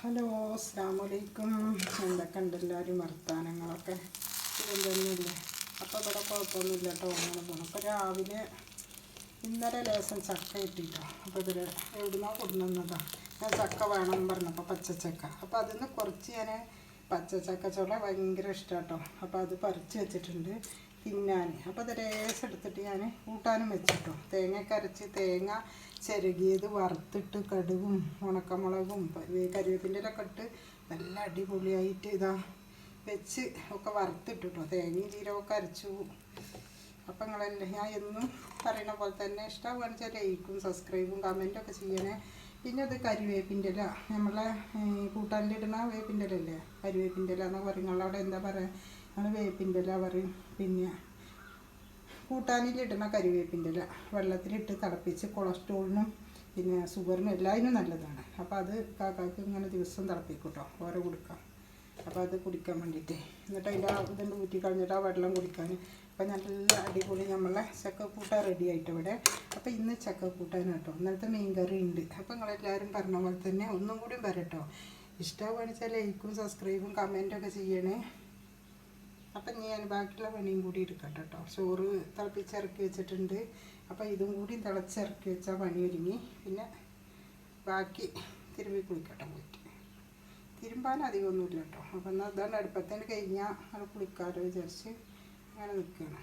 Hello, അസ്സലാമലൈക്കും. എന്തൊക്കെയുണ്ട് എല്ലാവരും വർത്താനങ്ങളൊക്കെ? ഇതൊന്നുമില്ലേ? അപ്പോൾ ഇവിടെ കുഴപ്പമൊന്നുമില്ല കേട്ടോ, അങ്ങനെ പോകണം. അപ്പോൾ രാവിലെ ഇന്നലെ ലേശം ചക്ക കിട്ടിയിട്ടോ. അപ്പോൾ ഇതിൽ എവിടുന്നോ കൊടുന്നതാണ്. ഞാൻ ചക്ക വേണം പറഞ്ഞപ്പോൾ പച്ചച്ചക്ക. അപ്പോൾ അതിൽ നിന്ന് കുറച്ച് ഞാൻ പച്ചച്ചക്ക ചോള ഭയങ്കര ഇഷ്ടമാണ് കേട്ടോ. അപ്പോൾ അത് പറിച്ച് വെച്ചിട്ടുണ്ട് തിന്നാൻ. അപ്പോൾ അത് ലേശം എടുത്തിട്ട് ഞാൻ കൂട്ടാനും വെച്ചിട്ടോ. തേങ്ങയൊക്കെ അരച്ച് തേങ്ങ ചിരകിയത് വറുത്തിട്ട് കടുകും ഉണക്കമുളകും കരിവേപ്പിൻ്റെ ഇലയൊക്കെ ഇട്ട് നല്ല അടിപൊളിയായിട്ട് ഇതാ വെച്ച് ഒക്കെ വറുത്തിട്ടോ. തേങ്ങയും ജീരകമൊക്കെ അരച്ചു. അപ്പം നിങ്ങളല്ലേ ഞാൻ എന്നും പറയുന്ന പോലെ തന്നെ ഇഷ്ടമാണെന്ന് വെച്ചാൽ ലൈക്കും സബ്സ്ക്രൈബും കമൻറ്റൊക്കെ ചെയ്യണേ. പിന്നെ അത് കരിവേപ്പിൻ്റെ ഇല, നമ്മളെ കൂട്ടാനിലിടുന്ന വേപ്പിൻ്റെ ഇല അല്ലേ, കരിവേപ്പിൻ്റെ ഇല എന്നൊക്കെ പറയും. നിങ്ങളവിടെ എന്താ പറയുക? ഞങ്ങൾ വേപ്പിൻ്റെ ഇല പറയും. പിന്നെ കൂട്ടാനിലിടുന്ന കരിവേപ്പിൻ്റെ ഇല വെള്ളത്തിലിട്ട് തിളപ്പിച്ച് കൊളസ്ട്രോളിനും പിന്നെ ഷുഗറിനും എല്ലാത്തിനും നല്ലതാണ്. അപ്പോൾ അത് കാക്കാക്ക് ഇങ്ങനെ ദിവസം തിളപ്പിക്കും കേട്ടോ, ഓരോ കൊടുക്കാം. അപ്പോൾ അത് കുടിക്കാൻ വേണ്ടിയിട്ട്, എന്നിട്ട് അതിൻ്റെ ഇതുണ്ട് ഊറ്റി കളഞ്ഞിട്ട് ആ വെള്ളം കുടിക്കാൻ. അപ്പോൾ നല്ല അടിപൊളി നമ്മളെ ചക്കക്കൂട്ടാൻ റെഡി ആയിട്ട് ഇവിടെ. അപ്പോൾ ഇന്ന് ചക്കക്കൂട്ടാൻ കേട്ടോ. ഇന്നലത്തെ മീൻകറി ഉണ്ട്. അപ്പോൾ നിങ്ങളെല്ലാവരും പറഞ്ഞ പോലെ തന്നെ ഒന്നും കൂടി വരട്ടോ. ഇഷ്ടമാണെന്ന് വെച്ചാൽ ലൈക്കും സബ്സ്ക്രൈബും കമൻറ്റൊക്കെ ചെയ്യണേ. അപ്പം ഞാൻ ബാക്കിയുള്ള പണിയും കൂടി എടുക്കട്ടെ കേട്ടോ. ചോറ് തിളപ്പിച്ചിറക്കി വെച്ചിട്ടുണ്ട്. അപ്പോൾ ഇതും കൂടി തിളച്ചിറക്കി വെച്ചാൽ പണി ഒരുങ്ങി. പിന്നെ ബാക്കി തിരുമ്പി കുളിക്കട്ടെ പോയിട്ട്. തിരുമ്പാൻ അധികമൊന്നുമില്ല കേട്ടോ. അപ്പം എന്നാൽ അതാണ് അടുപ്പത്തേന് കഴിഞ്ഞാൽ അത് കുളിക്കാറ് വിചാരിച്ച് അങ്ങനെ നിൽക്കുകയാണ്.